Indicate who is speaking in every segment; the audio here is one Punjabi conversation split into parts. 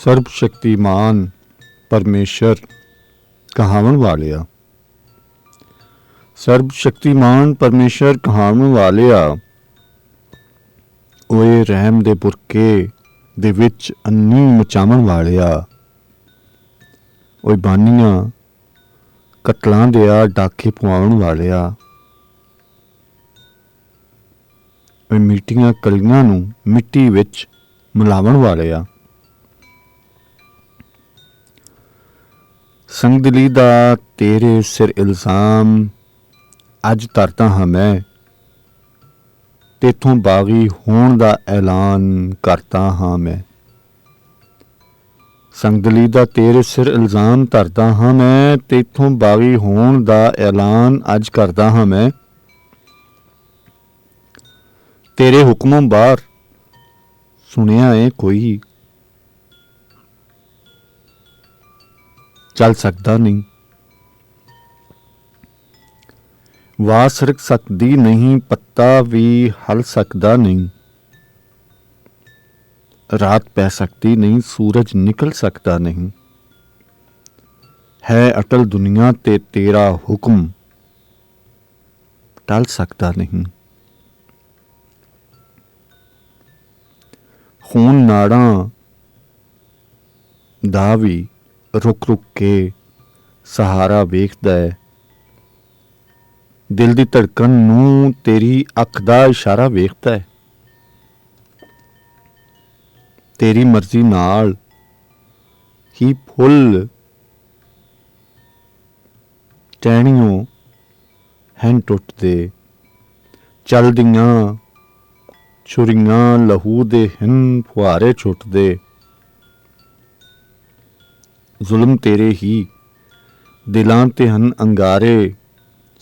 Speaker 1: ਸਰਬ ਸ਼ਕਤੀਮਾਨ ਪਰਮੇਸ਼ਰ ਕਹਾਵਣ ਵਾਲਿਆ। ਸਰਬ ਸ਼ਕਤੀਮਾਨ ਪਰਮੇਸ਼ਰ ਕਹਾਵਣ ਵਾਲਿਆ, ਓਏ ਰਹਿਮ ਦੇ ਬੁਰਕੇ ਦੇ ਵਿੱਚ ਅੰਨੀ ਮਚਾਵਣ ਵਾਲਿਆ। ਓਏ ਬਾਨੀਆਂ ਕਤਲਾਂ ਦਿਆ ਡਾਕੇ ਪਵਾਉਣ ਵਾਲਿਆ। ਓਏ ਮਿੱਟੀਆਂ ਕਲੀਆਂ ਨੂੰ ਮਿੱਟੀ ਵਿੱਚ ਮਿਲਾਵਣ ਵਾਲਿਆ। ਸੰਗਦਲੀ ਦਾ ਤੇਰੇ ਸਿਰ ਇਲਜ਼ਾਮ ਅੱਜ ਧਰਦਾ ਹਾਂ ਮੈਂ, ਤੇਥੋਂ ਬਾਗੀ ਹੋਣ ਦਾ ਐਲਾਨ ਕਰਦਾ ਹਾਂ ਮੈਂ। ਸੰਗਦਲੀ ਦਾ ਤੇਰੇ ਸਿਰ ਇਲਜ਼ਾਮ ਧਰਦਾ ਹਾਂ ਮੈਂ, ਤੇਥੋਂ ਬਾਗੀ ਹੋਣ ਦਾ ਐਲਾਨ ਅੱਜ ਕਰਦਾ ਹਾਂ ਮੈਂ। ਤੇਰੇ ਹੁਕਮੋਂ ਬਾਹਰ ਸੁਣਿਆ ਏ ਕੋਈ ਚੱਲ ਸਕਦਾ ਨਹੀਂ। ਵਾਹ ਸਰਕ ਸਕਦੀ ਨਹੀਂ, ਪੱਤਾ ਵੀ ਹਲ ਸਕਦਾ ਨਹੀਂ। ਰਾਤ ਪੈ ਸਕਦੀ ਨਹੀਂ, ਸੂਰਜ ਨਿਕਲ ਸਕਦਾ ਨਹੀਂ। ਹੈ ਅਟਲ ਦੁਨੀਆ ਤੇ ਤੇਰਾ ਹੁਕਮ ਟਲ ਸਕਦਾ ਨਹੀਂ। ਖੂਨ ਨਾੜਾਂ ਦਾ ਵੀ ਰੁਕ ਰੁਕ ਕੇ ਸਹਾਰਾ ਵੇਖਦਾ ਹੈ। ਦਿਲ ਦੀ ਧੜਕਣ ਨੂੰ ਤੇਰੀ ਅੱਖ ਦਾ ਇਸ਼ਾਰਾ ਵੇਖਦਾ ਹੈ। ਤੇਰੀ ਮਰਜ਼ੀ ਨਾਲ ਹੀ ਫੁੱਲ ਟਹਿਣੀਓਂ ਹਨ ਟੁੱਟਦੇ, ਚੱਲਦੀਆਂ ਛੁਰੀਆਂ ਲਹੂ ਦੇ ਹਨ ਫੁਹਾਰੇ ਛੁੱਟਦੇ। ਜ਼ੁਲਮ ਤੇਰੇ ਹੀ ਦਿਲਾਂ ਤੇ ਹਨ ਅੰਗਾਰੇ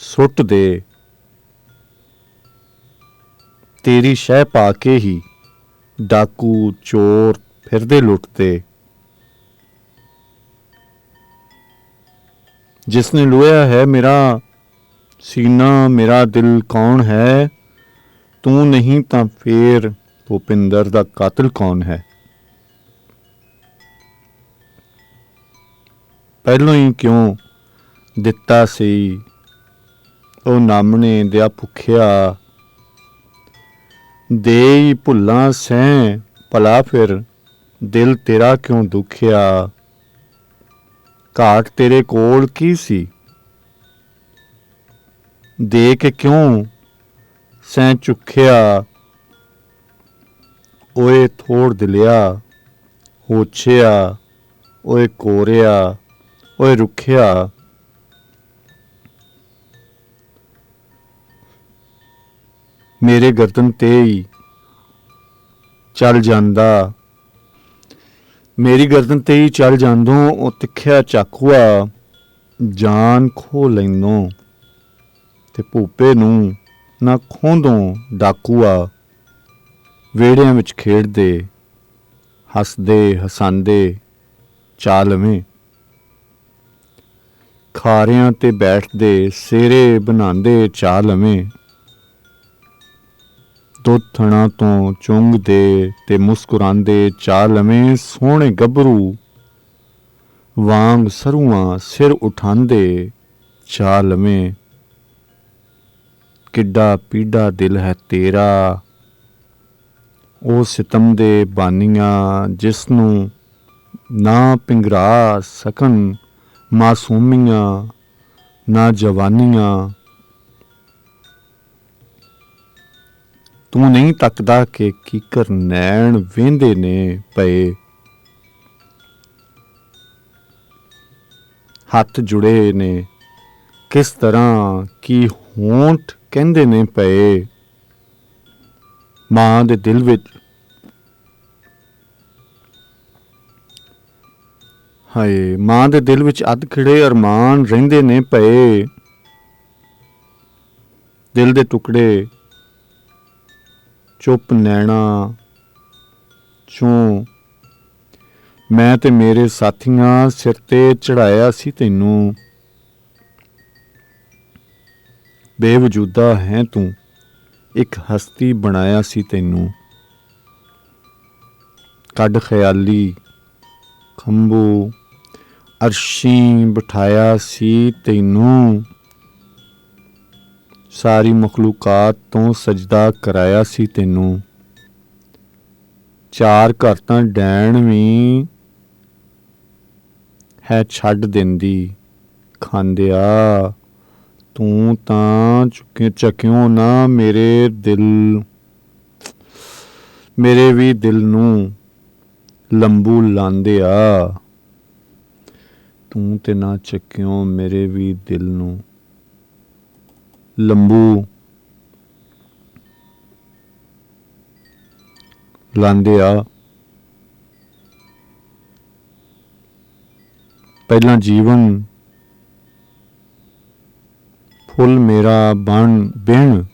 Speaker 1: ਸੁੱਟਦੇ। ਤੇਰੀ ਸ਼ਹਿ ਪਾ ਕੇ ਹੀ ਡਾਕੂ ਚੋਰ ਫਿਰਦੇ ਲੁੱਟਦੇ। ਜਿਸਨੇ ਲੋਇਆ ਹੈ ਮੇਰਾ ਸੀਨਾ ਮੇਰਾ ਦਿਲ ਕੌਣ ਹੈ, ਤੂੰ ਨਹੀਂ ਤਾਂ ਫੇਰ ਭੁਪਿੰਦਰ ਦਾ ਕਾਤਲ ਕੌਣ ਹੈ। ਪਹਿਲੋਂ ਹੀ ਕਿਉਂ ਦਿੱਤਾ ਸੀ ਉਹ ਨਾਮਣੇ ਦਿਆ ਭੁੱਖਿਆ। ਦੇ ਭੁੱਲਾਂ ਸੈਂ ਭਲਾ ਫਿਰ ਦਿਲ ਤੇਰਾ ਕਿਉਂ ਦੁਖਿਆ। ਘਾਟ ਤੇਰੇ ਕੋਲ ਕੀ ਸੀ, ਦੇ ਕੇ ਕਿਉਂ ਸੈਂ ਚੁੱਕਿਆ। ਓਏ ਥੋੜ ਦਿਲਿਆ ਹੋਛਿਆ, ਓਏ ਕੋਰਿਆ, ਓਏ ਰੁੱਖਿਆ। ਮੇਰੇ ਗਰਦਨ ਤੇ ਹੀ ਚੱਲ ਜਾਂਦਾ, ਮੇਰੀ ਗਰਦਨ ਤੇ ਹੀ ਚੱਲ ਜਾਂਦੋਂ ਉਹ ਤਿੱਖਿਆ ਚਾਕੂਆ ਜਾਨ ਖੋਹ ਲੈਂਦੋਂ ਤੇ ਭੂਪੇ ਨੂੰ ਨਾ ਖੋਂਦੋਂ ਡਾਕੂਆ। ਵਿਹੜਿਆਂ ਵਿੱਚ ਖੇਡਦੇ ਹੱਸਦੇ ਹਸਾਂਦੇ ਚਾ ਲਵੇਂ, ਖਾਰਿਆਂ ਤੇ ਬੈਠਦੇ ਸੇਰੇ ਬਣਾਉਂਦੇ ਚਾ ਲਵੇਂ। ਦੁੱਧ ਥਣਾ ਤੋਂ ਚੁੰਘਦੇ ਤੇ ਮੁਸਕਰਾਉਂਦੇ ਚਾ ਲਵੇਂ। ਸੋਹਣੇ ਗੱਭਰੂ ਵਾਂਗ ਸਰੂਆਂ ਸਿਰ ਉਠਾਉਂਦੇ ਚਾ ਲਵੇਂ। ਕਿੱਡਾ ਪੀਡਾ ਦਿਲ ਹੈ ਤੇਰਾ, ਉਹ ਸਿਤਮ ਦੇ ਬਾਨੀਆਂ ਜਿਸ ਨੂੰ ਨਾ ਪਿੰਗਰਾ ਸਕਣ ਮਾਸੂਮੀਆਂ ਨਾ ਜਵਾਨੀਆਂ। ਤੂੰ ਨਹੀਂ ਤੱਕਦਾ ਕਿ ਕੀਕਰ ਨੈਣ ਵੇਂਦੇ ਨੇ ਪਏ। ਹੱਥ ਜੁੜੇ ਨੇ ਕਿਸ ਤਰ੍ਹਾਂ ਕੀ ਹੋਂਠ ਕਹਿੰਦੇ ਨੇ ਪਏ। ਮਾਂ ਦੇ ਦਿਲ ਵਿੱਚ ਹਾਏ ਮਾਂ ਦੇ ਦਿਲ ਵਿੱਚ ਅੱਧ ਖਿੜੇ ਅਰਮਾਨ ਰਹਿੰਦੇ ਨੇ ਪਏ। ਦਿਲ ਦੇ ਟੁਕੜੇ ਚੁੱਪ ਨੈਣਾ ਚੋਂ ਮੈਂ ਤੇ ਮੇਰੇ ਸਾਥੀਆਂ ਸਿਰ ਤੇ ਚੜਾਇਆ ਸੀ ਤੈਨੂੰ। ਬੇਵਜੂਦਾ ਹੈ ਤੂੰ, ਇੱਕ ਹਸਤੀ ਬਣਾਇਆ ਸੀ ਤੈਨੂੰ। ਕੱਢ ਖਿਆਲੀ ਖੰਭੂ ਅਰਸ਼ੀਂ ਬਿਠਾਇਆ ਸੀ ਤੈਨੂੰ, ਸਾਰੀ ਮਖਲੂਕਾਤ ਤੋਂ ਸਜਦਾ ਕਰਾਇਆ ਸੀ ਤੈਨੂੰ। ਚਾਰ ਘਰ ਤਾਂ ਡੈਣ ਵੀ ਹੈ ਛੱਡ ਦਿੰਦੀ ਖਾਂਦਿਆ, ਤੂੰ ਤਾਂ ਚੱਕਿਓ ਨਾ ਮੇਰੇ ਵੀ ਦਿਲ ਨੂੰ ਲੰਬੂ ਲਾਂਦੇ ਆ, ਤੂੰ ਤੇ ਨਾ ਚੱਕਿਓ ਮੇਰੇ ਵੀ ਦਿਲ ਨੂੰ ਲੰਬੂ ਲਾਂਦੇ ਆ। ਪਹਿਲਾਂ ਜੀਵਨ ਫੁੱਲ ਮੇਰਾ ਬਣ ਬਿਨ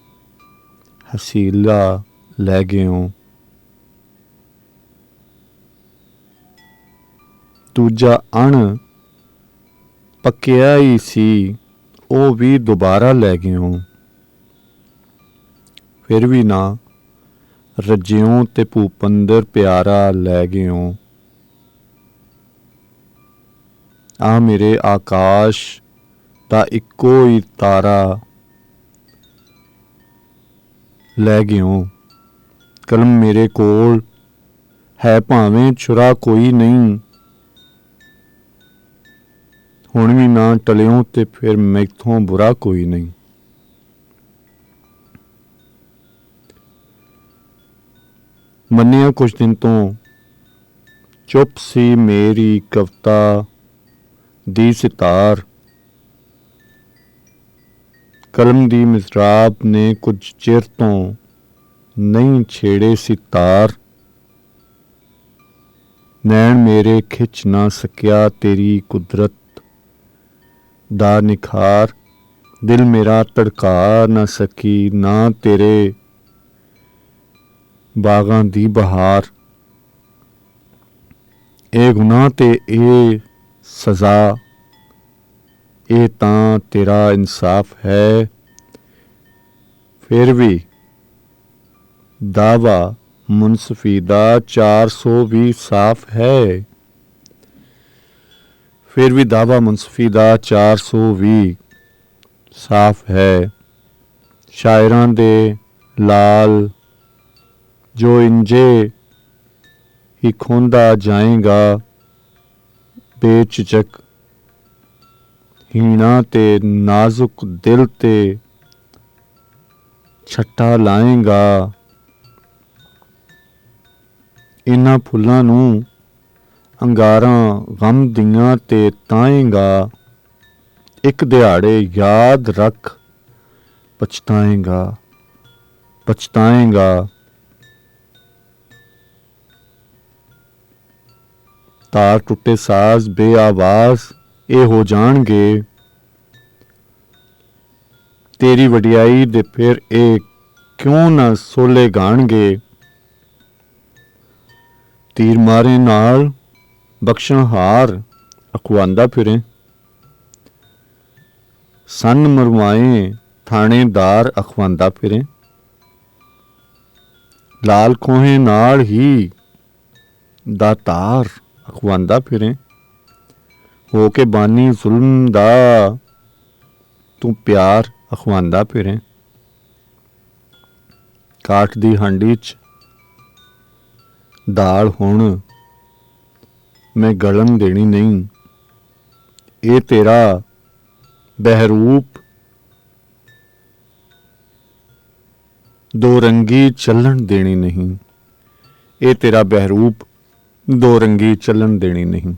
Speaker 1: ਹਸੀਲਾ ਲੈ ਗਿਓ, ਦੂਜਾ ਅਣ ਪੱਕਿਆ ਹੀ ਸੀ ਉਹ ਵੀ ਦੁਬਾਰਾ ਲੈ ਗਿਓ, ਫਿਰ ਵੀ ਨਾ ਰੱਜਿਓ ਤੇ ਭੂਪੰਦਰ ਪਿਆਰਾ ਲੈ ਗਿਓ। ਆ ਮੇਰੇ ਆਕਾਸ਼ ਦਾ ਇੱਕੋ ਹੀ ਤਾਰਾ ਲੈ ਗਿਓ, ਕਲਮ ਮੇਰੇ ਕੋਲ ਹੈ ਭਾਵੇਂ ਛੁਰਾ ਕੋਈ ਨਹੀਂ, ਹੁਣ ਵੀ ਨਾ ਟਲਿਓ ਤੇ ਫਿਰ ਮੈਥੋਂ ਬੁਰਾ ਕੋਈ ਨਹੀਂ। ਮੰਨਿਆ ਕੁਛ ਦਿਨ ਤੋਂ ਚੁੱਪ ਸੀ ਮੇਰੀ ਕਵਿਤਾ ਦੀ ਸਿਤਾਰ, ਕਲਮ ਦੀ ਮਿਸਰਾਬ ਨੇ ਕੁਝ ਚਿਰ ਤੋਂ ਨਹੀਂ ਛੇੜੇ ਸੀ ਤਾਰ, ਨੈਣ ਮੇਰੇ ਖਿੱਚ ਨਾ ਸਕਿਆ ਤੇਰੀ ਕੁਦਰਤ ਦਾ ਨਿਖਾਰ, ਦਿਲ ਮੇਰਾ ਧੜਕਾ ਨਾ ਸਕੀ ਨਾ ਤੇਰੇ ਬਾਗਾਂ ਦੀ ਬਹਾਰ। ਇਹ ਗੁਨਾਹ ਤੇ ਇਹ ਸਜ਼ਾ, ਇਹ ਤਾਂ ਤੇਰਾ ਇਨਸਾਫ ਹੈ, ਫਿਰ ਵੀ ਦਾਵਾ ਮੁਨਸਫੀ ਦਾ 420 ਸਾਫ਼ ਹੈ, ਫਿਰ ਵੀ ਦਾਵਾ ਮੁਨਸਫੀ ਦਾ 420 ਸਾਫ਼ ਹੈ। ਸ਼ਾਇਰਾਂ ਦੇ ਲਾਲ ਜੋ ਇੰਜੇ ਹੀ ਖੋਂਦਾ ਜਾਏਗਾ ਬੇਝਿਜਕ, ਹੀਣਾ ਤੇ ਨਾਜ਼ੁਕ ਦਿਲ ਤੇ ਛੱਟਾ ਲਾਏਗਾ, ਇਹਨਾਂ ਫੁੱਲਾਂ ਨੂੰ ਅੰਗਾਰਾਂ ਗਮ ਦੀਆਂ ਤੇ ਤਾਏਗਾ, ਇੱਕ ਦਿਹਾੜੇ ਯਾਦ ਰੱਖ ਪਛਤਾਏਗਾ ਪਛਤਾਏਗਾ। ਤਾਰ ਟੁੱਟੇ ਸਾਜ਼ ਬੇਆਵਾਜ਼ ਇਹ ਹੋ ਜਾਣਗੇ, ਤੇਰੀ ਵਡਿਆਈ ਦੇ ਫਿਰ ਇਹ ਕਿਉਂ ਨਾ ਸੋਲੇ ਗਾਣਗੇ, ਤੀਰ ਮਾਰੇ ਨਾਲ ਬਖਸ਼ਣਹਾਰ ਅਖਵਾਂਦਾ ਫਿਰੇ, ਸੰਨ ਮਰਵਾਏ ਥਾਣੇਦਾਰ ਅਖਵਾਂਦਾ ਫਿਰੇ, ਲਾਲ ਖੋਹੇ ਨਾਲ ਹੀ ਦਾਤਾਰ ਅਖਵਾਂਦਾ ਫਿਰੇ, ਹੋ ਕੇ ਬਾਨੀ ਜ਼ੁਲਮ ਦਾ ਤੂੰ ਪਿਆਰ ਅਖਵਾਂਦਾ ਫਿਰੇ। ਕਾਠ ਦੀ ਹਾਂਡੀ 'ਚ ਦਾਲ ਹੁਣ ਮੈਂ ਗਲਣ ਦੇਣੀ ਨਹੀਂ, ਇਹ ਤੇਰਾ ਬਹਿਰੂਪ ਦੋ ਰੰਗੀ ਚੱਲਣ ਦੇਣੀ ਨਹੀਂ, ਇਹ ਤੇਰਾ ਬਹਿਰੂਪ ਦੋ ਰੰਗੀ ਚੱਲਣ ਦੇਣੀ ਨਹੀਂ।